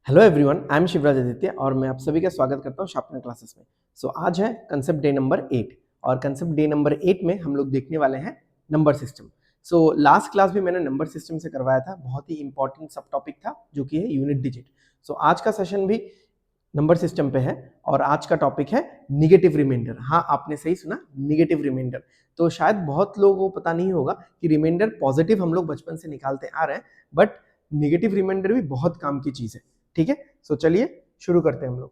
Hello everyone, I am Shivraj Aditya और मैं आप सभी का स्वागत करता हूं शार्पनर क्लासेस में। आज है कंसेप्ट डे नंबर 8 और कंसेप्ट डे नंबर 8 में हम लोग देखने वाले हैं नंबर सिस्टम। लास्ट क्लास भी मैंने नंबर सिस्टम से करवाया था, बहुत ही इंपॉर्टेंट सब टॉपिक था जो कि है यूनिट डिजिट। आज का सेशन भी नंबर सिस्टम पे है और आज का टॉपिक है निगेटिव रिमाइंडर। हाँ, आपने सही सुना, निगेटिव रिमाइंडर। तो शायद बहुत लोगों को पता नहीं होगा कि रिमाइंडर पॉजिटिव हम लोग बचपन से निकालते आ रहे हैं, बट निगेटिव रिमाइंडर भी बहुत काम की चीज है। ठीक है, चलिए शुरू करते हैं हम लोग।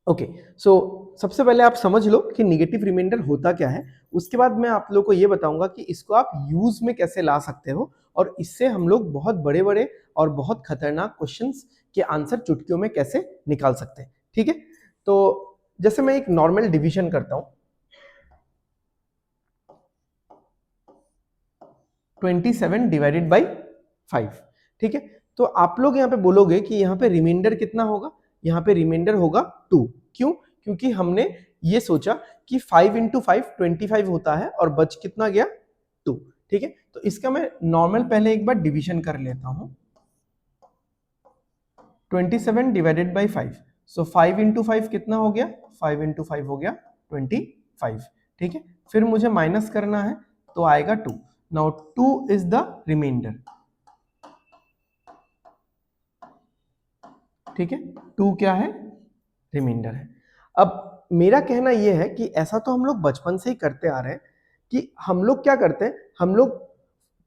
ओके, सबसे पहले आप समझ लो कि निगेटिव रिमाइंडर होता क्या है। उसके बाद मैं आप लोगों को ये बताऊंगा कि इसको आप यूज में कैसे ला सकते हो और इससे हम लोग बहुत बड़े बड़े और बहुत खतरनाक क्वेश्चंस के आंसर चुटकियों में कैसे निकाल सकते हैं। ठीक है, तो जैसे मैं एक नॉर्मल डिवीजन करता हूं, 27 डिवाइडेड बाई 5। ठीक है, तो आप लोग यहाँ पे बोलोगे कि यहाँ पे रिमाइंडर कितना होगा। यहाँ पे रिमाइंडर होगा 2। क्यों? क्योंकि हमने ये सोचा कि 5 इंटू 5 25 होता है और बच कितना गया 2। ठीक है, तो इसका मैं नॉर्मल पहले एक बार डिवीजन कर लेता हूं। 27 डिवाइडेड बाई 5, 5 इंटू 5 कितना हो गया? 5 इंटू 5 हो गया 25। ठीक है, फिर मुझे माइनस करना है तो आएगा 2। Now 2 is the reminder. ठीक है, 2 क्या है? रिमाइंडर है। अब मेरा कहना यह है कि ऐसा तो हम लोग बचपन से ही करते आ रहे हैं कि हम लोग क्या करते हैं, हम लोग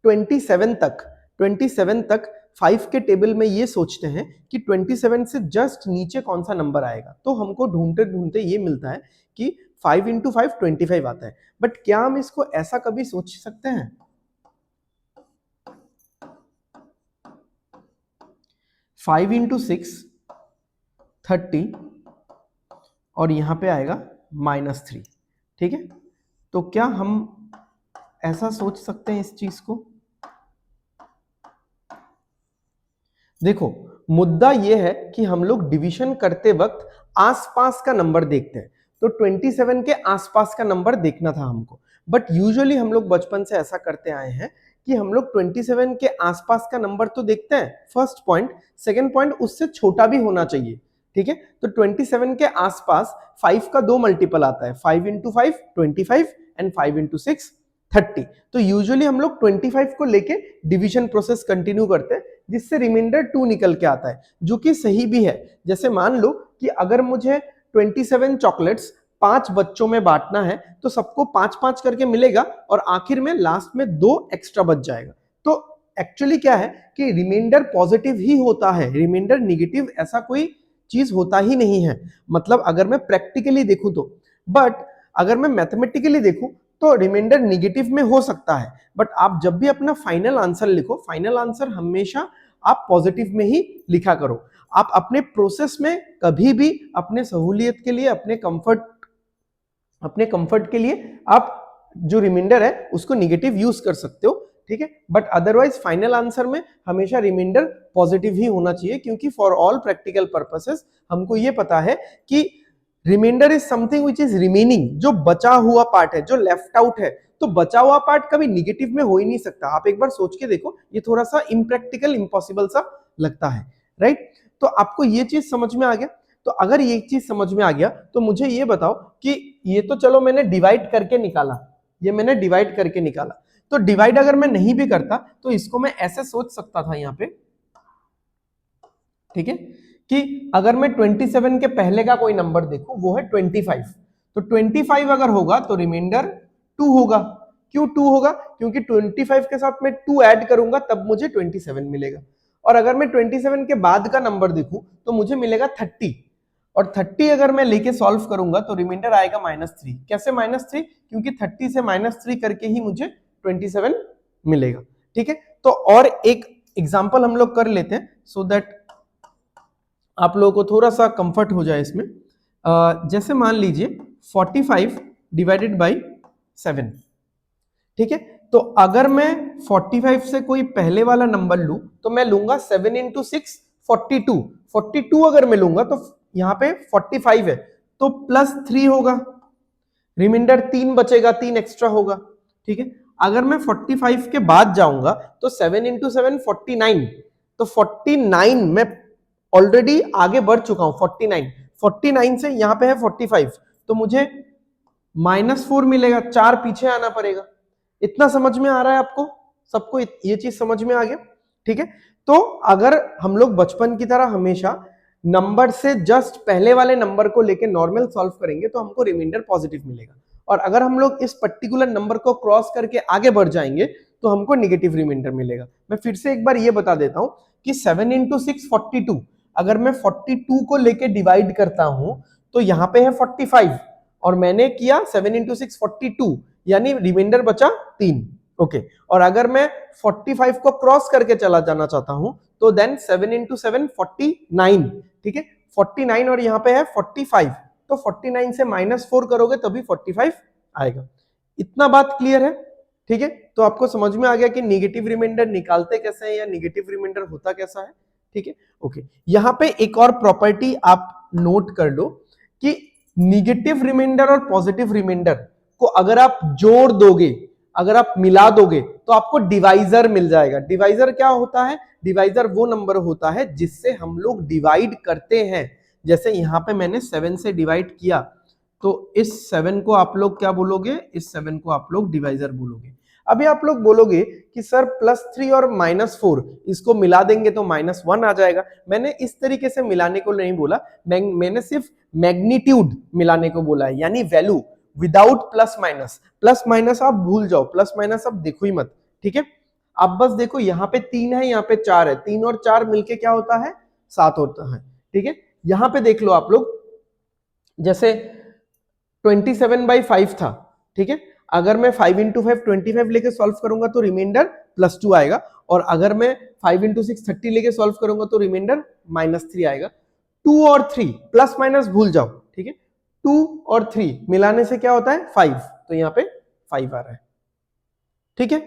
27 तक 5 के टेबल में ये सोचते हैं कि 27 से जस्ट नीचे कौन सा नंबर आएगा। तो हमको ढूंढते ढूंढते ये मिलता है कि 5 इंटू 5 25 आता है। बट क्या हम इसको ऐसा कभी सोच सकते हैं? 5 इंटू 6 30 और यहां पे आएगा -3। ठीक है, तो क्या हम ऐसा सोच सकते हैं इस चीज को? देखो, मुद्दा यह है कि हम लोग डिवीजन करते वक्त आसपास का नंबर देखते हैं। तो 27 के आसपास का नंबर देखना था हमको, बट यूजुअली हम लोग बचपन से ऐसा करते आए हैं कि हम लोग 27 के आसपास का नंबर तो देखते हैं, फर्स्ट पॉइंट। सेकंड पॉइंट, उससे छोटा भी होना चाहिए। ठीक है, तो 27 के आसपास 5 का 2 मल्टीपल आता है, 5 इंटू 5 25 एंड 5 इंटू 6 30। तो यूजुअली हम लोग 25 को लेके डिवीजन प्रोसेस कंटिन्यू करते हैं, जिससे रिमाइंडर 2 निकल के आता है, जो कि सही भी है। जैसे मान लो कि अगर मुझे 27 चॉकलेट्स 5 बच्चों में बांटना है तो सबको 5-5 करके मिलेगा और आखिर में लास्ट में 2 एक्स्ट्रा बच जाएगा। तो एक्चुअली क्या है कि रिमाइंडर पॉजिटिव ही होता है, रिमाइंडर निगेटिव ऐसा कोई चीज होता ही नहीं है। मतलब अगर मैं प्रैक्टिकली देखूं तो, बट अगर मैं मैथमेटिकली देखूं तो रिमाइंडर निगेटिव में हो सकता है। बट आप जब भी अपना फाइनल आंसर लिखो, फाइनल आंसर हमेशा आप पॉजिटिव में ही लिखा करो। आप अपने प्रोसेस में कभी भी अपने सहूलियत के लिए, अपने कंफर्ट के लिए आप जो रिमाइंडर है उसको निगेटिव यूज कर सकते हो। ठीक है, बट अदरवाइज फाइनल आंसर में हमेशा रिमाइंडर पॉजिटिव ही होना चाहिए, क्योंकि फॉर ऑल प्रैक्टिकल पर्पसेस हमको ये पता है कि reminder is something which is remaining, जो बचा हुआ पार्ट है, जो लेफ्ट आउट है। तो बचा हुआ पार्ट कभी निगेटिव में हो ही नहीं सकता। आप एक बार सोच के देखो, ये थोड़ा सा इम्प्रैक्टिकल, इम्पॉसिबल सा लगता है, राइट? तो आपको ये चीज समझ में आ गया? तो अगर ये चीज समझ में आ गया तो मुझे ये बताओ कि ये तो चलो मैंने डिवाइड करके निकाला, ये मैंने डिवाइड करके निकाला। तो डिवाइड अगर मैं नहीं भी करता तो इसको मैं ऐसे सोच सकता था यहाँ पे, ठीक है, कि अगर मैं 27 के पहले का कोई नंबर देखूं, वो है 25। तो 25 अगर होगा तो रिमाइंडर 2 होगा। क्यों 2 होगा? क्योंकि 25 के साथ मैं 2 ऐड करूंगा तब मुझे 27 मिलेगा। और अगर मैं 27 के बाद का नंबर देखूं तो मुझे मिलेगा 30, और 30 अगर मैं लेके सॉल्व करूंगा तो रिमाइंडर आएगा -3। कैसे -3? क्योंकि 30 से -3 करके ही मुझे 27 मिलेगा। ठीक है, तो और एक एग्जांपल हम लोग कर लेते हैं सो दैट आप लोगों को थोड़ा सा कंफर्ट हो जाए इसमें। जैसे मान लीजिए 45 डिवाइडेड बाई 7। ठीक है, तो अगर मैं 45 से कोई पहले वाला नंबर लूं तो मैं लूंगा 7 इंटू 6 42। 42 अगर मैं लूंगा तो यहां पे 45 है तो +3 होगा, रिमाइंडर 3 बचेगा, 3 एक्स्ट्रा होगा। ठीक है, अगर मैं 45 के बाद जाऊंगा तो 7 इंटू 7 49। तो 49 में ऑलरेडी आगे बढ़ चुका हूं 49 से यहां पे है 45, तो मुझे -4 मिलेगा, 4 पीछे आना पड़ेगा। इतना समझ में आ रहा है आपको सबको? ये चीज समझ में आ गया? ठीक है। तो अगर हम लोग बचपन की तरह हमेशा नंबर से जस्ट पहले वाले नंबर को लेके नॉर्मल सॉल्व करेंगे तो हमको रिमाइंडर पॉजिटिव मिलेगा, और अगर हम लोग इस पर्टिकुलर नंबर को क्रॉस करके आगे बढ़ जाएंगे तो हमको नेगेटिव रिमाइंडर मिलेगा। मैं फिर से एक बार ये बता देता हूं कि 7 × 6 42, अगर मैं 42 को लेके डिवाइड करता हूं तो यहां पे है 45 और मैंने किया 7 × 6 42, यानी रिमाइंडर बचा 3। ओके, और अगर मैं 45 को क्रॉस करके चला जाना चाहता हूं तो देन 7 × 7 49, ठीक है, 49 और यहाँ पे है 45, तो 49 से -4 करोगे तभी 45 आएगा। इतना बात क्लियर है? ठीक है, तो आपको समझ में आ गया कि नेगेटिव रिमाइंडर निकालते कैसे हैं या नेगेटिव रिमाइंडर होता कैसा है। ठीक है, ओके। यहाँ पे एक और प्रॉपर्टी आप नोट कर लो कि नेगेटिव रिमाइंडर और पॉजिटिव रिमाइंडर को अगर आप जोड़ दोगे, अगर आप मिला दोगे तो आपको डिवाइजर मिल जाएगा। डिवाइजर क्या होता है? डिवाइजर वो नंबर होता है जिससे हम लोग डिवाइड करते हैं। जैसे यहां पे मैंने 7 से डिवाइड किया तो इस 7 को आप लोग क्या बोलोगे? इस 7 को आप लोग डिवाइजर बोलोगे। अभी आप लोग बोलोगे कि सर +3 और -4 इसको मिला देंगे तो -1 आ जाएगा। मैंने इस तरीके से मिलाने को नहीं बोला, मैंने सिर्फ मैग्नीट्यूड मिलाने को बोला है, यानी value without plus minus. Plus minus आप भूल जाओ, प्लस माइनस आप देखो ही मत। ठीक है, आप बस देखो यहाँ पे 3 है, यहाँ पे 4 है, 3 और 4 मिलके क्या होता है? 7 होता है। ठीक है, यहाँ पे देख लो आप लोग, जैसे 27/5 था। ठीक है, अगर मैं 5 × 5 25 लेके सॉल्व करूंगा तो रिमाइंडर +2 आएगा, और अगर मैं 5 × 6 30 लेके सॉल्व करूंगा तो रिमाइंडर -3 आएगा। 2 और 3 प्लस माइनस भूल जाओ। ठीक है, 2 और 3 मिलाने से क्या होता है? 5, तो यहाँ पे 5 आ रहा है। ठीक है,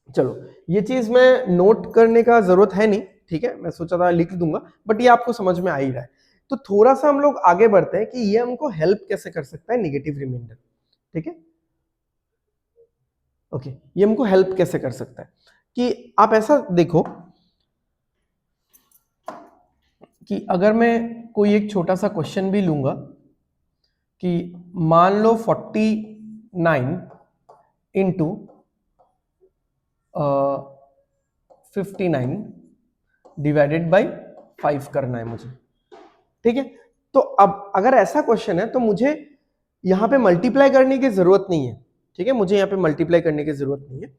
चलो ये चीज में नोट करने का जरूरत है नहीं। ठीक है, मैं सोचा था लिख दूंगा, बट ये आपको समझ में आ ही रहा है। तो थोड़ा सा हम लोग आगे बढ़ते हैं कि ये हमको हेल्प कैसे कर सकता है नेगेटिव रिमाइंडर। ठीक है, ओके, ये हमको हेल्प कैसे कर सकता है कि आप ऐसा देखो कि अगर मैं कोई एक छोटा सा क्वेश्चन भी लूंगा कि मान लो 49 इंटू 59 डिवाइडेड बाई 5 करना है मुझे। ठीक है, तो अब अगर ऐसा क्वेश्चन है तो मुझे यहां पे मल्टीप्लाई करने की जरूरत नहीं है। ठीक है, मुझे यहां पे मल्टीप्लाई करने की जरूरत नहीं है,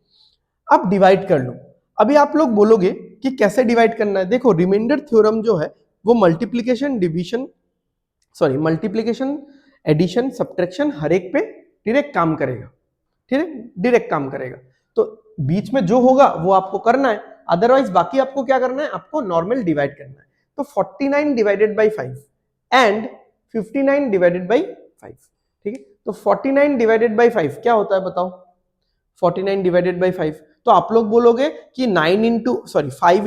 अब डिवाइड कर लो। अभी आप लोग बोलोगे कि कैसे डिवाइड करना है? देखो, रिमाइंडर थ्योरम जो है वो मल्टीप्लिकेशन एडिशन सब्ट्रैक्शन हर एक पे डायरेक्ट काम करेगा। ठीक है, डायरेक्ट काम करेगा, तो बीच में जो होगा वो आपको करना है, अदरवाइज बाकी आपको क्या करना है? आपको नॉर्मल डिवाइड करना है। तो 49 divided by 5 and 59 divided by 5। ठीक है, तो 49 डिवाइडेड बाई 5 क्या होता है बताओ? 49 डिवाइडेड बाई 5, तो आप लोग बोलोगे कि 5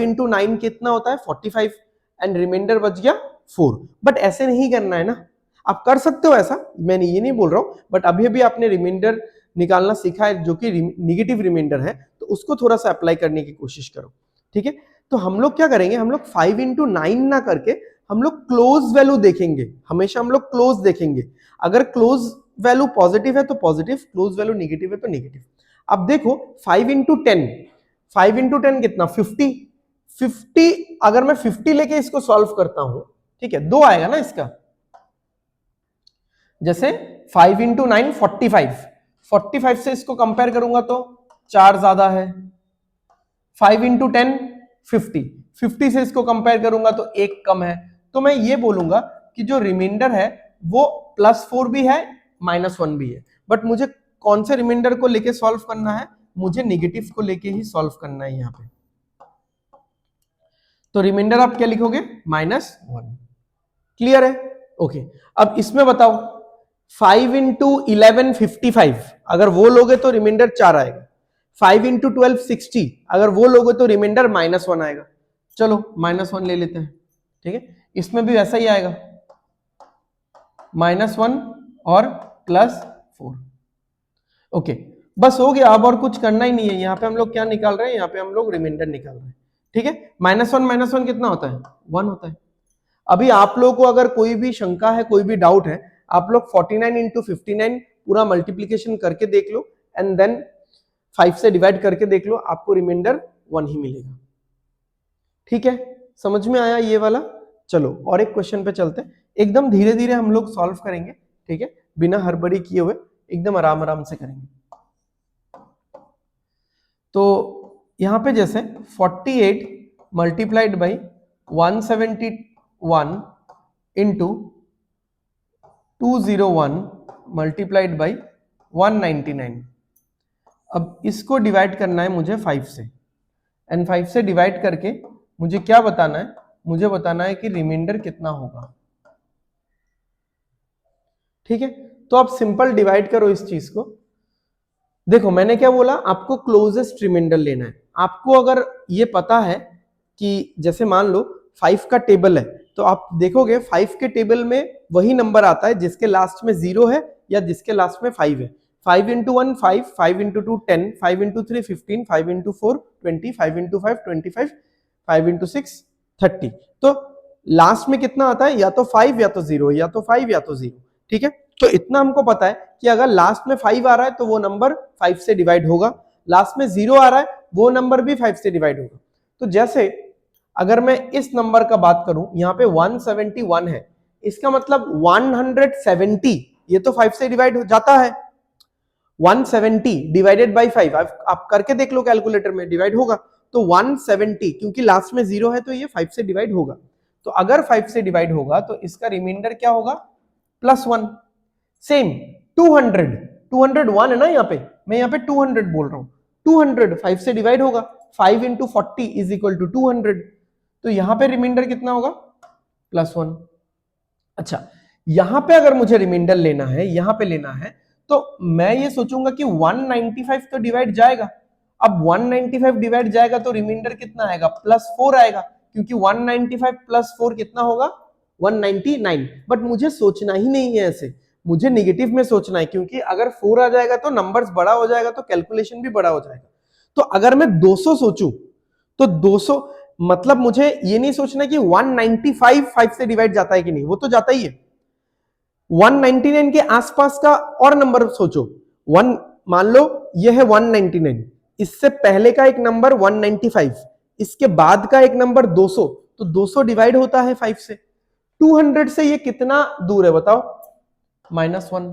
इंटू 9 कितना होता है? 45, एंड रिमाइंडर बच गया 4। बट ऐसे नहीं करना है ना, आप कर सकते हो ऐसा, मैं ये नहीं बोल रहा हूं, बट अभी अभी आपने रिमाइंडर निकालना सीखा है जो कि निगेटिव रिमाइंडर है, तो उसको थोड़ा सा अप्लाई करने की कोशिश करो। ठीक है, तो हम लोग क्या करेंगे? हम लोग 5 इंटू 9 ना करके हम लोग क्लोज वैल्यू देखेंगे। हमेशा हम लोग क्लोज देखेंगे, अगर क्लोज वैल्यू पॉजिटिव है तो पॉजिटिव, क्लोज वैल्यू नेगेटिव है तो नेगेटिव। अब देखो 5 इंटू 10, 5 इंटू 10 कितना? 50। अगर मैं 50 लेके इसको सॉल्व करता हूं, ठीक है, 2 आएगा ना इसका। जैसे 5 इंटू 9 45 से इसको कंपेयर करूंगा तो 4 ज्यादा है। 5 इंटू 10 50 से इसको कंपेयर करूंगा तो 1 कम है। तो मैं ये बोलूंगा कि जो रिमाइंडर है वो +4 भी है, -1 भी है, बट मुझे कौन से रिमाइंडर को लेके सॉल्व करना है? मुझे नेगेटिव को लेके ही सॉल्व करना है यहां पे। तो रिमाइंडर आप क्या लिखोगे? -1। क्लियर है? ओके, अब इसमें बताओ 5 इंटू 11 55, अगर वो लोगे तो रिमाइंडर 4 आएगा। 5 इंटू 12 60, अगर वो लोगे तो रिमाइंडर -1 आएगा। चलो -1 ले लेते हैं। ठीक है, इसमें भी वैसा ही आएगा, -1 और +4। ओके, बस हो गया, अब और कुछ करना ही नहीं है। यहाँ पे हम लोग क्या निकाल रहे हैं? यहाँ पे हम लोग रिमाइंडर निकाल रहे हैं। ठीक है, -1 कितना होता है, 1 होता है। अभी आप लोगों को अगर कोई भी शंका है, कोई भी डाउट है, आप लोग 49 इंटू 59 पूरा मल्टीप्लीकेशन करके देख लो एंड देन 5 से डिवाइड करके देख लो, आपको रिमाइंडर 1 ही मिलेगा। ठीक है, समझ में आया ये वाला। चलो और एक क्वेश्चन पे चलते हैं, एकदम धीरे धीरे हम लोग सॉल्व करेंगे, ठीक है, बिना हड़बड़ी किए हुए एकदम आराम आराम से करेंगे। तो यहां पे जैसे 48 multiplied by 171 into 201 multiplied by 199। अब इसको डिवाइड करना है मुझे 5 से, एंड 5 से डिवाइड करके मुझे क्या बताना है, मुझे बताना है कि रिमाइंडर कितना होगा। ठीक है, तो आप सिंपल डिवाइड करो इस चीज को। देखो मैंने क्या बोला, आपको क्लोजेस्ट रिमाइंडर लेना है। आपको अगर ये पता है कि जैसे मान लो 5 का टेबल है, तो आप देखोगे 5 के टेबल में वही नंबर आता है जिसके लास्ट में 0 है या जिसके लास्ट में 5 है। 5 into 1 5, 5 into 2 10, 5 into 3 15, 5 into 4 20, 5 into 5 25, 5 into 6 30। तो लास्ट में कितना आता है, या तो 5 या तो 0, या तो 5 या तो 0। ठीक है, तो इतना हमको पता है कि अगर लास्ट में 5 आ रहा है तो वो नंबर 5 से डिवाइड होगा, लास्ट में 0 आ रहा है वो नंबर भी 5 से डिवाइड होगा। तो जैसे अगर मैं इस नंबर का बात करूं, यहां पे 171 है, इसका मतलब 170 ये तो 5 से डिवाइड हो जाता है। 170 डिवाइडेड बाई 5 आप करके देख लो कैलकुलेटर में, डिवाइड होगा। तो 170 क्योंकि लास्ट में 0 है तो ये 5 से डिवाइड होगा। तो अगर 5 से डिवाइड होगा तो इसका रिमाइंडर क्या होगा, +1। सेम 200, 201 है ना, यहाँ पे मैं यहाँ पे 200 बोल रहा हूं। 200 5 से डिवाइड होगा, 5 इंटू 40 इज इक्वल टू 200। तो यहां पे रिमाइंडर कितना होगा, +1। अच्छा, यहां पे अगर मुझे रिमाइंडर लेना है, यहां पे लेना है, तो मैं ये सोचूंगा कि 195 तो डिवाइड जाएगा। अब 195 डिवाइड जाएगा तो रिमाइंडर कितना आएगा, +4 आएगा, क्योंकि 195 +4 कितना होगा, 199। बट मुझे सोचना ही नहीं है ऐसे, मुझे नेगेटिव में सोचना है, क्योंकि अगर 4 आ जाएगा तो नंबर्स बड़ा हो जाएगा, तो कैलकुलेशन भी बड़ा हो जाएगा। तो अगर मैं 200 सोचूं तो 200 मतलब मुझे ये नहीं सोचना कि 195 5 से डिवाइड जाता है कि नहीं, वो तो जाता ही है। 199 के आसपास का और नंबर सोचो। मान लो ये है 199, इससे पहले का एक नंबर 195, इसके बाद का एक नंबर 200, तो 200 डिवाइड होता है 5 से। 200 से ये कितना दूर है बताओ, -1।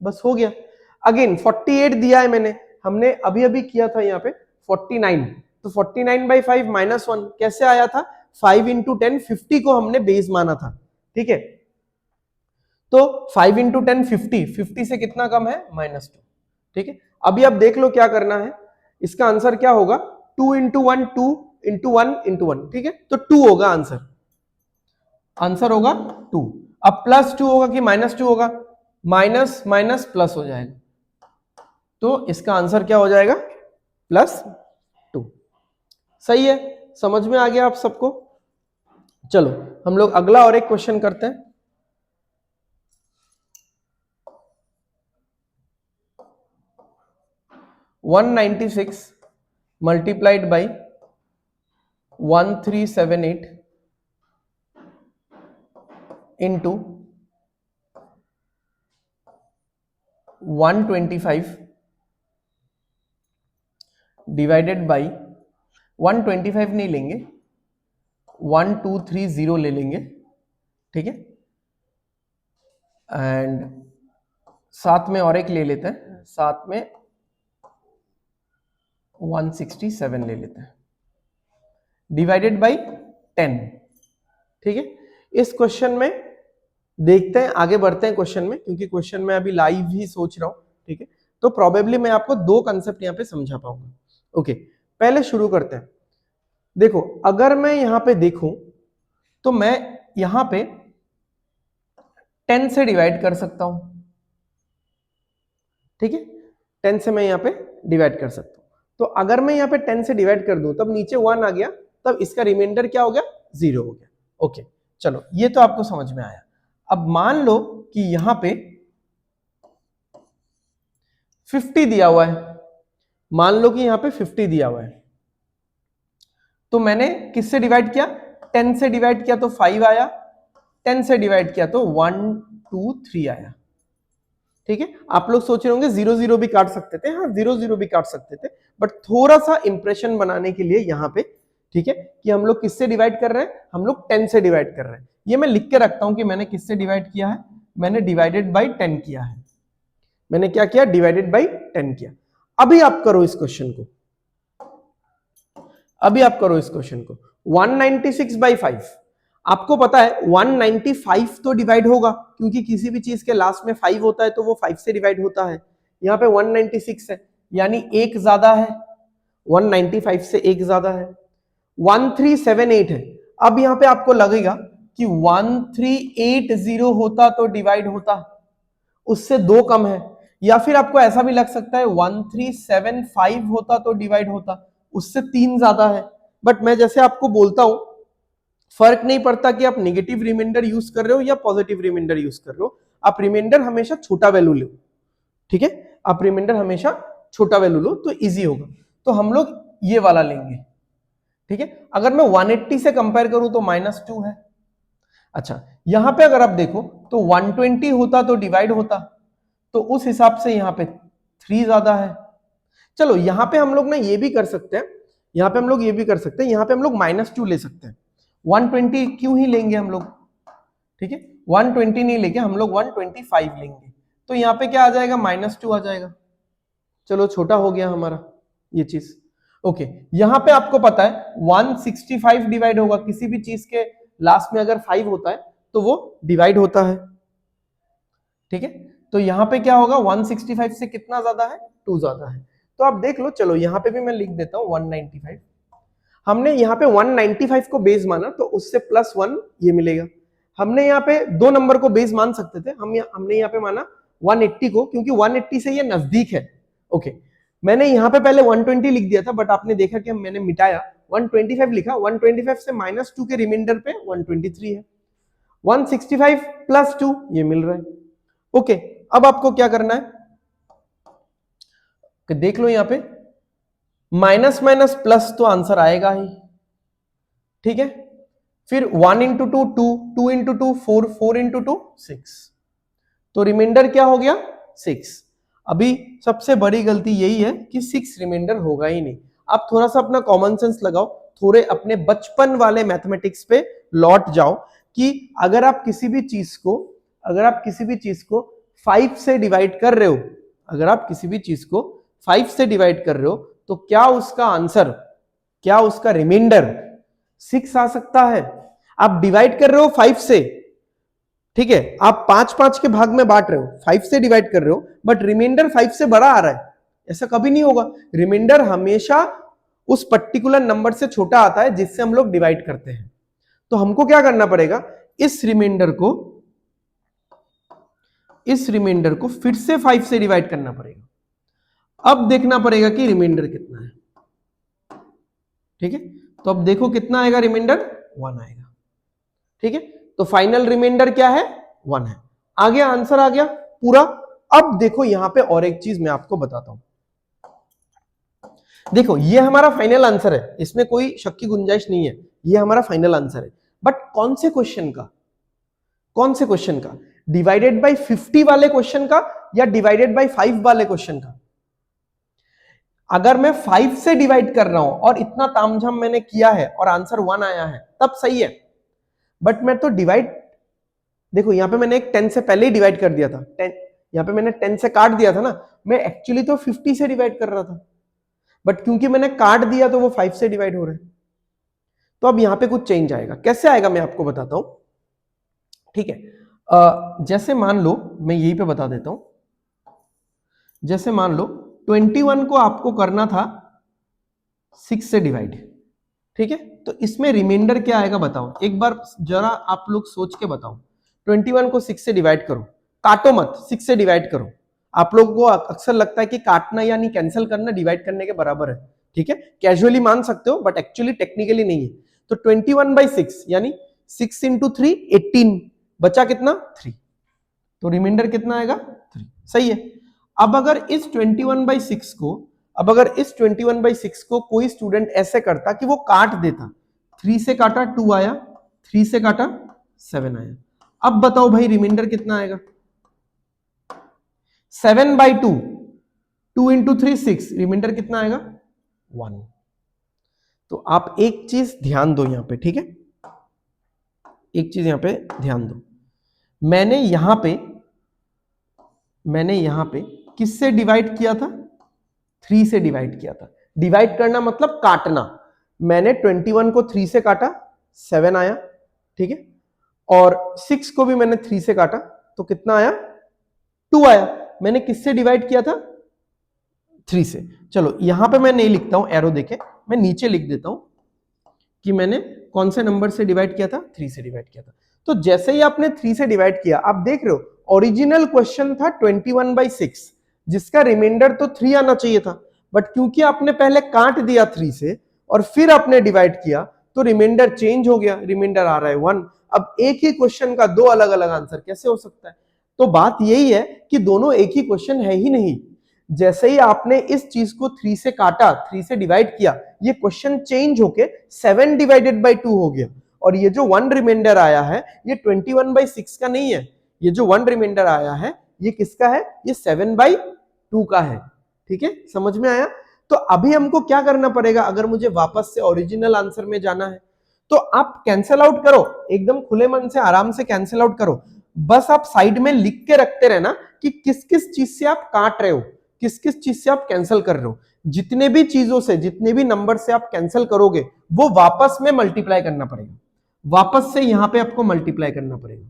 बस हो गया। अगेन 48 दिया है मैंने, हमने अभी अभी किया था यहाँ पे 49, तो 49 बाई 5 -1 कैसे आया था, 5 इंटू 10 50 को हमने बेस माना था। ठीक है, तो 5 इंटू 10 50 से कितना कम है, -2। ठीक है, अभी आप देख लो क्या करना है, इसका आंसर क्या होगा, 2 इंटू 1 2 इंटू 1 इंटू 1। ठीक है, तो 2 होगा आंसर, आंसर होगा 2। अब +2 होगा कि -2 होगा, माइनस माइनस प्लस हो जाएगा, तो इसका आंसर क्या हो जाएगा, +2। सही है, समझ में आ गया आप सबको। चलो हम लोग अगला और एक क्वेश्चन करते हैं। (196) multiplied by 1378 into 125 divided by 125 नहीं लेंगे, 1230 ले लेंगे। ठीक है, एंड साथ में और एक ले लेते हैं, साथ में 167 ले लेते हैं, डिवाइडेड बाई 10। ठीक है, इस क्वेश्चन में देखते हैं, आगे बढ़ते हैं क्वेश्चन में, क्योंकि क्वेश्चन में अभी लाइव ही सोच रहा हूं। ठीक है, तो प्रोबेबली मैं आपको 2 कंसेप्ट यहां पे समझा पाऊंगा। ओके, पहले शुरू करते हैं। देखो अगर मैं यहां पे देखूं तो मैं यहां पे 10 से डिवाइड कर सकता हूं। ठीक है, 10 से मैं यहां पे डिवाइड कर सकता हूं। तो अगर मैं यहां पे 10 से डिवाइड कर दूं तब नीचे 1 आ गया, तब इसका रिमाइंडर क्या हो गया, 0 हो गया। ओके, चलो ये तो आपको समझ में आया। अब मान लो कि यहां पे 50 दिया हुआ है, मान लो कि यहां पे 50 दिया हुआ है, तो मैंने किससे डिवाइड किया, 10 से डिवाइड किया तो 5 आया, 10 से डिवाइड किया तो 1 2 3 आया। ठीक है, आप लोग सोच रहे होंगे 0 0 भी काट सकते थे, हाँ 0 0 भी काट सकते थे, बट थोड़ा सा इंप्रेशन बनाने के लिए यहाँ पे, ठीक है, कि हम लोग किससे डिवाइड कर रहे हैं, हम लोग 10 से डिवाइड कर रहे हैं। ये मैं लिख के रखता हूं कि मैंने किससे डिवाइड किया है, मैंने डिवाइडेड बाई 10 किया है। मैंने क्या किया, डिवाइडेड बाई 10 किया। अभी आप करो इस क्वेश्चन को, अभी आप करो इस क्वेश्चन को, 196 बाई 5। आपको पता है 195 तो डिवाइड होगा, क्योंकि किसी भी चीज के लास्ट में 5 होता है तो वो 5 से डिवाइड होता है। यहाँ पे 196 है, यानी एक ज्यादा है, 195 से एक ज्यादा है। 1378 है। अब यहाँ पे आपको लगेगा कि 1380 होता तो डिवाइड होता, उससे दो कम है, या फिर आपको ऐसा भी लग सकता है 1375 होता तो डिवाइड होता, उससे तीन ज्यादा है। बट मैं जैसे आपको बोलता हूं, फर्क नहीं पड़ता कि आप नेगेटिव रिमाइंडर यूज कर रहे हो या पॉजिटिव रिमाइंडर यूज कर रहे हो, आप रिमाइंडर हमेशा छोटा वैल्यू लो। ठीक है, आप रिमाइंडर हमेशा छोटा वैल्यू लो तो इजी होगा। तो हम लोग ये वाला लेंगे। ठीक है, अगर मैं 180 से कंपेयर करूं तो -2 है। अच्छा, यहां पे अगर आप देखो तो 120 होता तो डिवाइड होता, तो उस हिसाब से यहां पे 3 ज्यादा है। चलो यहां पे हम लोग ना ये भी कर सकते हैं, यहां पे हम लोग ये भी कर सकते हैं, यहां पे हम लोग -2 ले सकते हैं। 120 क्यों ही लेंगे हम लोग, ठीक है, 120 नहीं लेके हम लोग 125 लेंगे, तो यहां पे क्या आ जाएगा, -2 आ जाएगा। चलो छोटा हो गया हमारा ये चीज। ओके, यहां पे आपको पता है 165 डिवाइड होगा, किसी भी चीज के लास्ट में अगर 5 होता है तो वो डिवाइड होता है। ठीक है, तो यहां पे क्या होगा, 165 से कितना ज्यादा है, 2 ज्यादा है। तो आप देख लो, चलो यहां पे भी मैं लिख देता हूं 195। हमने यहाँ पे 195 को बेस माना तो उससे +1 ये मिलेगा। हमने यहाँ पे दो नंबर को बेस मान सकते थे, हमने यहाँ पे माना 180 को, क्योंकि 180 से ये नजदीक है। ओके, मैंने यहाँ पे पहले 120 लिख दिया था, बट आपने देखा कि मैंने मिटाया, 125 लिखा, 125 से -2 के रिमाइंडर पे 123 है, 165 +2 ये मिल रहा है। ओके, अब आपको क्या करना है कि देख लो यहाँ पे माइनस माइनस प्लस तो आंसर आएगा ही। ठीक है, फिर 1 इंटू 2 2, 2 इंटू 2 4, 4 इंटू 2 6, तो रिमाइंडर क्या हो गया 6। अभी सबसे बड़ी गलती यही है कि 6 रिमाइंडर होगा ही नहीं। आप थोड़ा सा अपना कॉमन सेंस लगाओ, थोड़े अपने बचपन वाले मैथमेटिक्स पे लौट जाओ, कि अगर आप किसी भी चीज को 5 से डिवाइड कर रहे हो, अगर आप किसी भी चीज को 5 से डिवाइड कर रहे हो, तो क्या उसका आंसर, क्या उसका रिमाइंडर 6 आ सकता है। आप डिवाइड कर रहे हो 5 से, ठीक है, आप 5 के भाग में बांट रहे हो, 5 से डिवाइड कर रहे हो, बट रिमाइंडर 5 से बड़ा आ रहा है, ऐसा कभी नहीं होगा। रिमाइंडर हमेशा उस पर्टिकुलर नंबर से छोटा आता है जिससे हम लोग डिवाइड करते हैं। तो हमको क्या करना पड़ेगा, इस रिमाइंडर को फिर से 5 से डिवाइड करना पड़ेगा। अब देखना पड़ेगा कि रिमाइंडर कितना है। ठीक है, तो अब देखो कितना आएगा, रिमाइंडर 1 आएगा। ठीक है, तो फाइनल रिमाइंडर क्या है, 1 है। आ गया, आंसर आ गया पूरा। अब देखो यहां पे और एक चीज मैं आपको बताता हूं, देखो ये हमारा फाइनल आंसर है, इसमें कोई शक की गुंजाइश नहीं है, ये हमारा फाइनल आंसर है। बट कौन से क्वेश्चन का, डिवाइडेड बाय 50 वाले क्वेश्चन का या डिवाइडेड बाय 5 वाले क्वेश्चन का। अगर मैं 5 से डिवाइड कर रहा हूं और इतना तामझाम मैंने किया है और आंसर 1 आया है, तब सही है। बट मैं तो डिवाइड, देखो यहां पे मैंने एक 10 से पहले ही डिवाइड कर दिया था, 10 यहां पे मैंने 10 से काट दिया था ना, मैं एक्चुअली तो 50 से डिवाइड कर रहा था, बट क्योंकि मैंने काट दिया तो वो 5 से डिवाइड हो रहा है। तो अब यहां पे कुछ चेंज आएगा, कैसे आएगा मैं आपको बताता हूं। ठीक है, जैसे मान लो, मैं यहीं पे बता देता हूं, जैसे मान लो 21 को आपको करना था 6 से डिवाइड। ठीक है, तो इसमें रिमाइंडर क्या आएगा बताओ, एक बार जरा आप लोग सोच के बताओ। 21 को 6 से डिवाइड करो, काटो मत, 6 से डिवाइड करो। आप लोगों को अक्सर लगता है कि काटना यानी कैंसिल करना डिवाइड करने के बराबर है। ठीक है, कैजुअली मान सकते हो, बट एक्चुअली टेक्निकली नहीं है। तो 21/6 यानी 6 इंटू 3 18, बचा कितना 3, तो रिमाइंडर कितना आएगा 3। सही है। अब अगर इस 21/6 को अब अगर इस 21/6 को कोई स्टूडेंट ऐसे करता कि वो काट देता, 3 से काटा 2 आया, 3 से काटा 7 आया। अब बताओ भाई रिमाइंडर कितना आएगा? 7/2, 2 इंटू 3 6, रिमाइंडर कितना आएगा? 1। तो आप एक चीज ध्यान दो यहां पे, ठीक है, एक चीज यहां पे ध्यान दो, मैंने यहां पे किससे डिवाइड किया था? 3 से डिवाइड किया था। डिवाइड करना मतलब काटना। मैंने 21 को 3 से काटा, 7 आया, ठीक है, और 6 को भी मैंने 3 से काटा तो कितना आया? 2 आया। मैंने किससे डिवाइड किया था? 3 से। चलो यहां पे मैं नहीं लिखता हूं एरो देके, मैं नीचे लिख देता हूं कि मैंने कौन से नंबर से डिवाइड किया था? 3 से डिवाइड किया था। तो जैसे ही आपने 3 से डिवाइड किया, आप देख रहे हो ओरिजिनल क्वेश्चन था 21/6, जिसका रिमाइंडर तो 3 आना चाहिए था, बट क्योंकि आपने पहले काट दिया 3 से और फिर आपने डिवाइड किया तो रिमाइंडर चेंज हो गया, रिमाइंडर आ रहा है 1। अब एक ही क्वेश्चन का दो अलग अलग आंसर कैसे हो सकता है? तो बात यही है कि दोनों एक ही क्वेश्चन है ही नहीं। जैसे ही आपने इस चीज को 3 से काटा, 3 से डिवाइड किया, ये क्वेश्चन चेंज होके 7/2 हो गया, और ये जो 1 रिमाइंडर आया है ये 21/6 का नहीं है, ये जो 1 रिमाइंडर आया है ये किसका है? ये 7/2 का है। ठीक है, समझ में आया? तो अभी हमको क्या करना पड़ेगा? अगर मुझे वापस से ओरिजिनल आंसर में जाना है तो आप कैंसिल आउट करो, एकदम खुले मन से आराम से कैंसिल आउट करो। बस आप साइड में लिख के रखते रहना कि किस किस चीज से आप काट रहे हो, किस किस चीज से आप कैंसिल कर रहे हो। जितने भी चीजों से, जितने भी नंबर से आप कैंसिल करोगे वो वापस में मल्टीप्लाई करना पड़ेगा, वापस से यहां पे आपको मल्टीप्लाई करना पड़ेगा।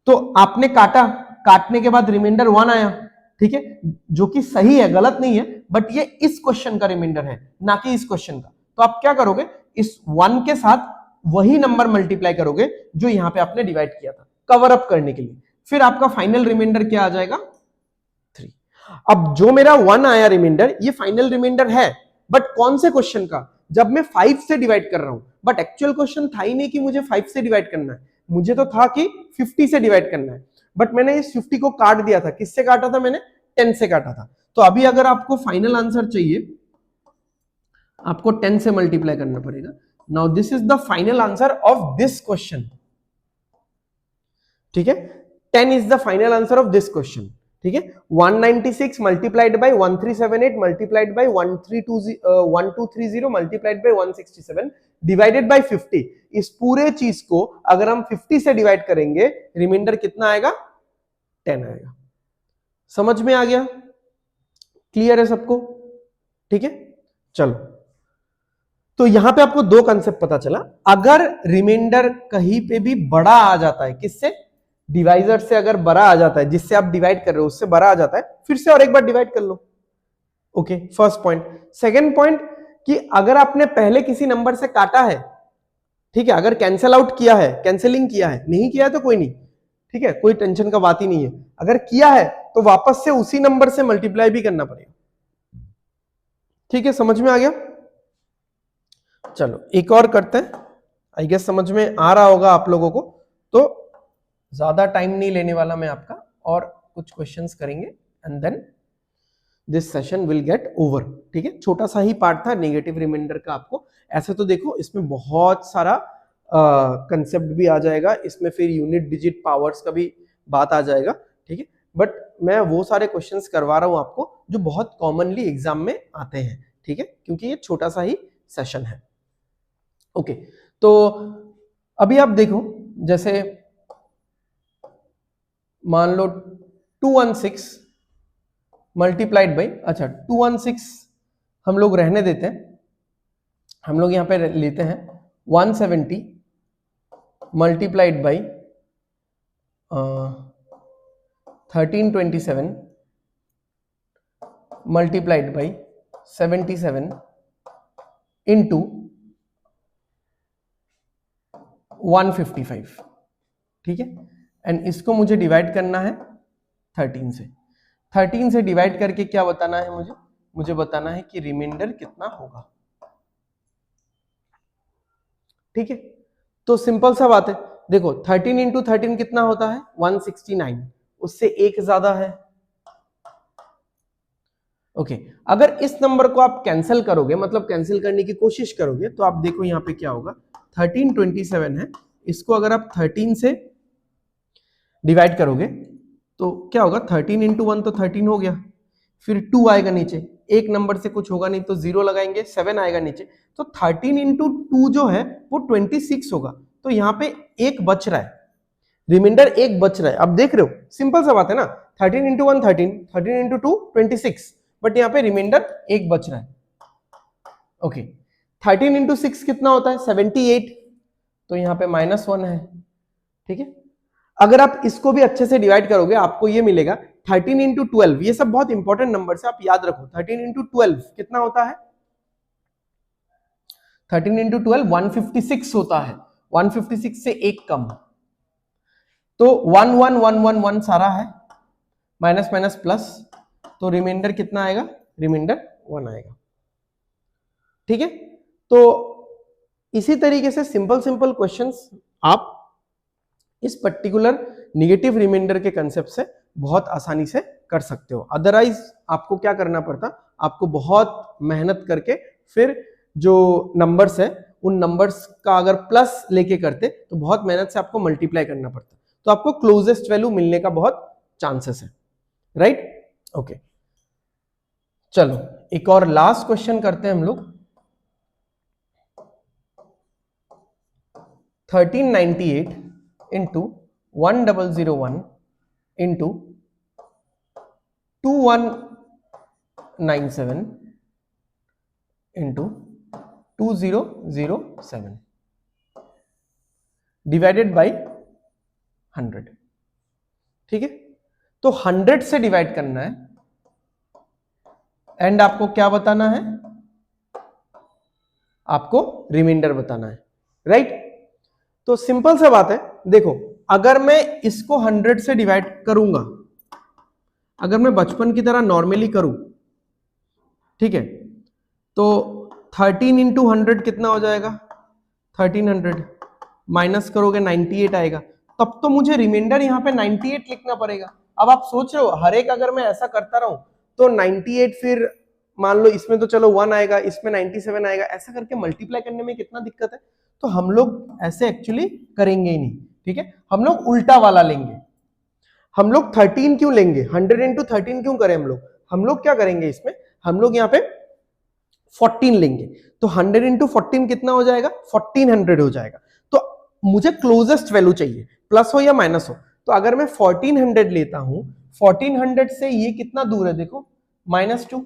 तो आपने काटा, काटने के बाद रिमाइंडर 1 आया, ठीक है, जो कि सही है, गलत नहीं है, बट ये इस क्वेश्चन का रिमाइंडर है ना कि इस क्वेश्चन का। तो आप क्या करोगे? इस 1 के साथ वही नंबर मल्टीप्लाई करोगे जो यहां पे आपने डिवाइड किया था, कवर अप करने के लिए। फिर आपका फाइनल रिमाइंडर क्या आ जाएगा? 3। अब जो मेरा 1 आया रिमाइंडर, ये फाइनल रिमाइंडर है, बट कौन से क्वेश्चन का? जब मैं 5 से डिवाइड कर रहा हूं, बट एक्चुअल क्वेश्चन था ही नहीं कि मुझे 5 से डिवाइड करना है, मुझे तो था कि 50 से डिवाइड करना है, बट मैंने इस 50 को काट दिया था। किससे काटा था मैंने? 10 से काटा था। तो अभी अगर आपको फाइनल आंसर चाहिए, आपको 10 से मल्टीप्लाई करना पड़ेगा। Now this is the final answer of this question, ठीक है, 10 is the final answer of this question, ठीक है। 196 multiplied by 1378 multiplied by 1230 multiplied by 167 divided by 50। इस पूरे चीज को अगर हम 50 से डिवाइड करेंगे, रिमाइंडर कितना आएगा? 10 आएगा। समझ में आ गया? क्लियर है सबको? ठीक है, चलो। तो यहां पे आपको दो कंसेप्ट पता चला। अगर रिमाइंडर कहीं पे भी बड़ा आ जाता है, किससे? डिवाइजर से अगर बड़ा आ जाता है, जिससे आप डिवाइड कर रहे हो उससे बड़ा आ जाता है, फिर से और एक बार डिवाइड कर लो। Okay, first point. Second point कि अगर आपने पहले किसी नंबर से काटा है, ठीक है, अगर कैंसिल आउट किया है, कैंसिलिंग किया है, नहीं किया है तो कोई नहीं, ठीक है, कोई टेंशन का बात ही नहीं है। अगर किया है तो वापस से उसी नंबर से मल्टीप्लाई भी करना पड़ेगा। ठीक है, समझ में आ गया? चलो एक और करते हैं, आई गेस समझ में आ रहा होगा आप लोगों को, तो ज्यादा टाइम नहीं लेने वाला मैं आपका, और कुछ क्वेश्चंस करेंगे and then this session will get over. ठीक है, छोटा सा ही पार्ट था नेगेटिव रिमाइंडर का। आपको ऐसे तो देखो इसमें बहुत सारा कंसेप्ट भी आ जाएगा, इसमें फिर यूनिट डिजिट पावर्स का भी बात आ जाएगा, ठीक है, बट मैं वो सारे क्वेश्चंस करवा रहा हूं आपको जो बहुत कॉमनली एग्जाम में आते हैं, ठीक है, क्योंकि ये छोटा सा ही सेशन है। ओके, तो अभी आप देखो, जैसे मान लो 216 मल्टीप्लाइड बाई, अच्छा 216 हम लोग रहने देते हैं, हम लोग यहां पे लेते हैं 170 multiplied by 1327 multiplied by 77 into 155, ठीक है, एंड इसको मुझे डिवाइड करना है 13 से। 13 से डिवाइड करके क्या बताना है मुझे बताना है कि रिमाइंडर कितना होगा। ठीक है, तो सिंपल सा बात है, देखो 13 इंटू 13 कितना होता है? 169, उससे एक ज्यादा है, ओके अगर इस नंबर को आप कैंसिल करोगे, मतलब कैंसिल करने की कोशिश करोगे, तो आप देखो यहाँ पे क्या होगा, 1327 है, इसको अगर आप 13 से डिवाइड करोगे तो क्या होगा, 13 इंटू 1 तो 13 हो गया, फिर 2 आएगा नीचे, एक नंबर से कुछ होगा नहीं तो 0 लगाएंगे, 7 आएगा नीचे, तो 13 इंटू 2 जो है वो 26 होगा। तो यहाँ पे एक बच रहा है, रिमाइंडर एक बच रहा है। अब देख रहे हो, सिंपल सा बात है ना, 13 इंटू 1 13, 13 इंटू 2 26, बट यहाँ पे रिमाइंडर एक बच रहा है। ओके 13 इंटू 6 कितना होता है, 78, तो यहाँ पे -1 है। ठीक है, अगर आप इसको भी अच्छे से डिवाइड करोगे आपको ये मिलेगा 13 इंटू 12, ये सब बहुत इंपॉर्टेंट नंबर से आप याद रखो। 13 इंटू 12 कितना होता है, 13 इंटू 12 156 होता है, 156 से एक कम, तो 1 1 1 1 1 सारा है, माइनस माइनस प्लस, तो रिमाइंडर कितना आएगा, रिमाइंडर 1 आएगा। ठीक है, तो इसी तरीके से सिंपल सिंपल क्वेश्चंस आप इस पर्टिकुलर निगेटिव रिमाइंडर के कंसेप्ट से बहुत आसानी से कर सकते हो। अदरवाइज आपको क्या करना पड़ता, आपको बहुत मेहनत करके फिर जो नंबर्स है उन नंबर्स का अगर प्लस लेके करते तो बहुत मेहनत से आपको मल्टीप्लाई करना पड़ता, तो आपको क्लोजेस्ट वैल्यू मिलने का बहुत चांसेस है, राइट। ओके चलो एक और लास्ट क्वेश्चन करते हैं हम लोग। 1398 into 1001 into 2197 into 2007 divided by 100। ठीक है, तो 100 से डिवाइड करना है एंड आपको क्या बताना है, आपको रिमाइंडर बताना है, राइट। तो सिंपल सा बात है, देखो अगर मैं इसको 100 से डिवाइड करूंगा, अगर मैं बचपन की तरह नॉर्मली करूं, ठीक है, तो 13 इंटू 100 कितना हो जाएगा, 1300, माइनस करोगे 98 आएगा, तब तो मुझे रिमाइंडर यहाँ पे 98 लिखना पड़ेगा। अब आप सोच रहे हो हर एक अगर मैं ऐसा करता रहूं तो 98, फिर मान लो इसमें तो चलो 1 आएगा, इसमें 97 आएगा, ऐसा करके मल्टीप्लाई करने में कितना दिक्कत है। तो हम लोग ऐसे एक्चुअली करेंगे ही नहीं, ठीक है, हम लोग उल्टा वाला लेंगे। हम लोग 13 क्यों लेंगे, 100 इंटू 13 क्यों करें हम लोग क्या करेंगे इसमें, हम लोग यहाँ पे 14 लेंगे, तो 100 इंटू 14 कितना हो जाएगा, 1400 हो जाएगा। तो मुझे क्लोजेस्ट वैल्यू चाहिए, प्लस हो या माइनस हो, तो अगर मैं 1400 लेता हूं, 1400 से ये कितना दूर है, देखो -2,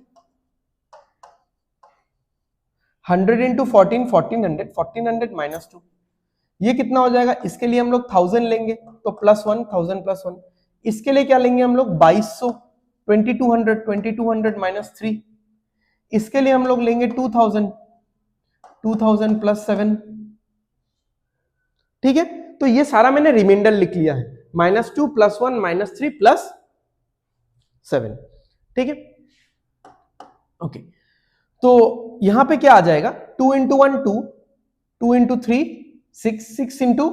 100 इंटू 14 1400, 1400 -2, ये कितना हो जाएगा, इसके लिए हम लोग 1000 लेंगे तो +1, 1000 +1, इसके लिए क्या लेंगे हम लोग 2200, 2200, 2200 -3, इसके लिए हम लोग लेंगे 2000, 2000 +7। ठीक है, तो ये सारा मैंने रिमाइंडर लिख लिया है, -2 +1 -3 +7। ठीक है, ओके, तो यहां पे क्या आ जाएगा, 2 इंटू 1 2, 2 इंटू 3 6, 6 इंटू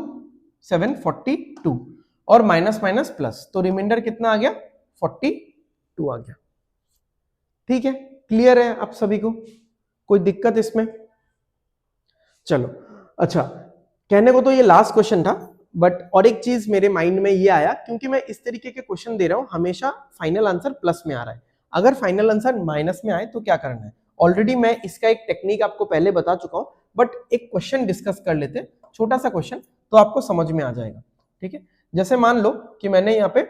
7 42, और माइनस माइनस प्लस, तो रिमाइंडर कितना आ गया, 42 आ गया। ठीक है, क्लियर है आप सभी को, कोई दिक्कत इसमें। चलो अच्छा, कहने को तो ये लास्ट क्वेश्चन था, बट और एक चीज मेरे माइंड में ये आया, क्योंकि मैं इस तरीके के क्वेश्चन दे रहा हूं हमेशा फाइनल आंसर प्लस में आ रहा है, अगर फाइनल आंसर माइनस में आए तो क्या करना है। ऑलरेडी मैं इसका एक टेक्निक आपको पहले बता चुका हूं, बट एक क्वेश्चन डिस्कस कर लेते हैं, छोटा सा क्वेश्चन, तो आपको समझ में आ जाएगा। ठीक है, जैसे मान लो कि मैंने यहाँ पे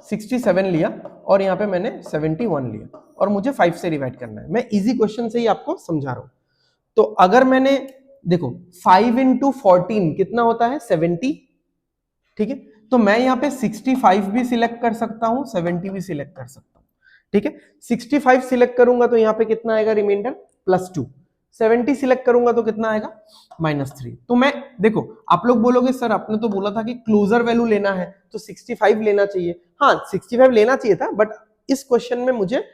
67 लिया और यहाँ पे मैंने 71 लिया और मुझे 5 से डिवाइड करना है, मैं इजी क्वेश्चन से ही आपको समझा रहा हूं। तो अगर मैंने देखो 5 इंटू 14 कितना होता है, 70। ठीक है, तो मैं यहाँ पे 65 भी सिलेक्ट कर सकता हूं, 70 भी सिलेक्ट कर सकता हूं। ठीक है, 65 सिलेक्ट करूंगा तो यहाँ पे कितना आएगा रिमाइंडर, +2, 70 सिलेक्ट करूंगा तो कितना आएगा, -3। तो मैं देखो, आप लोग बोलोगे सर आपने तो बोला था कि क्लोजर वैल्यू लेना है तो 65 लेना चाहिए, हाँ 65 लेना चाहिए था, बट इस क्वेश्चन में मुझे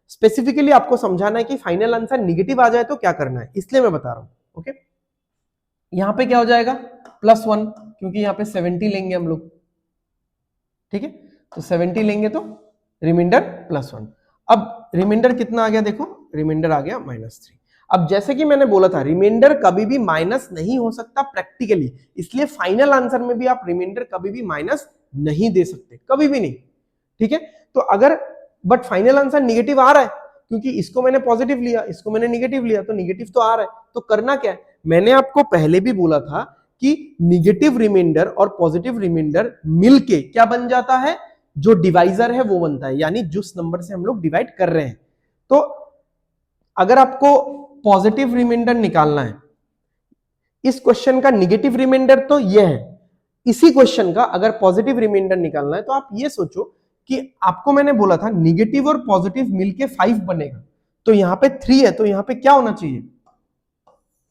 स्पेसिफिकली आपको समझाना है कि फाइनल आंसर निगेटिव आ जाए तो क्या करना है, इसलिए मैं बता रहा हूं। ओके, यहां पे क्या हो जाएगा, +1, क्योंकि यहाँ पे 70 लेंगे हम लोग। ठीक है, तो 70 लेंगे तो रिमाइंडर +1। अब रिमाइंडर कितना आ गया, देखो रिमाइंडर आ गया -3। अब जैसे कि मैंने बोला था रिमाइंडर कभी भी माइनस नहीं हो सकता प्रैक्टिकली, इसलिए फाइनल आंसर में भी आप रिमाइंडर कभी भी माइनस नहीं दे सकते, कभी भी नहीं, ठीक है। तो अगर बट फाइनल आंसर निगेटिव आ रहा है, क्योंकि इसको मैंने पॉजिटिव लिया, इसको मैंने निगेटिव लिया, तो निगेटिव तो आ रहा है, तो करना क्या है, मैंने आपको पहले भी बोला था कि निगेटिव रिमाइंडर और पॉजिटिव रिमाइंडर मिलके क्या बन जाता है, जो डिवाइजर है वो बनता है, यानी जिस नंबर से हम लोग डिवाइड कर रहे हैं। तो अगर आपको पॉजिटिव रिमाइंडर निकालना है, इस क्वेश्चन का निगेटिव रिमाइंडर तो ये है, इसी क्वेश्चन का अगर पॉजिटिव रिमाइंडर निकालना है तो आप ये सोचो कि आपको मैंने बोला था निगेटिव और पॉजिटिव मिलके 5 बनेगा, तो यहां पे 3 है, तो यहां पे क्या होना चाहिए,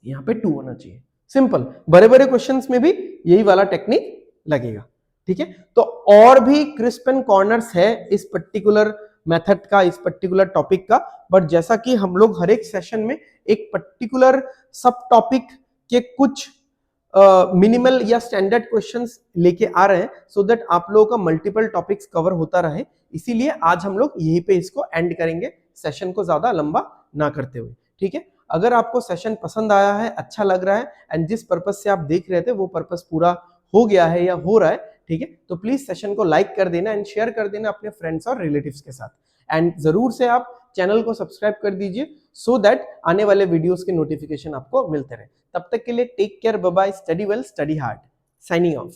यहां पे 2 होना चाहिए। सिंपल, बड़े बड़े क्वेश्चंस में भी यही वाला टेक्निक लगेगा, ठीक है। तो और भी क्रिस्प एंड कॉर्नर्स है इस पर्टिकुलर मेथड का, इस पर्टिकुलर टॉपिक का, बट जैसा कि हम लोग हर एक सेशन में एक पर्टिकुलर सब टॉपिक के कुछ मिनिमल या स्टैंडर्ड क्वेश्चंस लेके आ रहे हैं, सो दैट आप लोगों का मल्टीपल टॉपिक्स कवर होता रहे, इसीलिए आज हम लोग यहीं पे इसको एंड करेंगे, सेशन को ज्यादा लंबा ना करते हुए, ठीक है। अगर आपको सेशन पसंद आया है, अच्छा लग रहा है एंड जिस पर्पस से आप देख रहे थे वो पर्पस पूरा हो गया है या हो रहा है, ठीक है, तो प्लीज सेशन को लाइक कर देना एंड शेयर कर देना अपने फ्रेंड्स और रिलेटिव्स के साथ, एंड जरूर से आप चैनल को सब्सक्राइब कर दीजिए सो दैट आने वाले वीडियोस के नोटिफिकेशन आपको मिलते रहे। तब तक के लिए take care, bye bye, study well, study hard, signing of.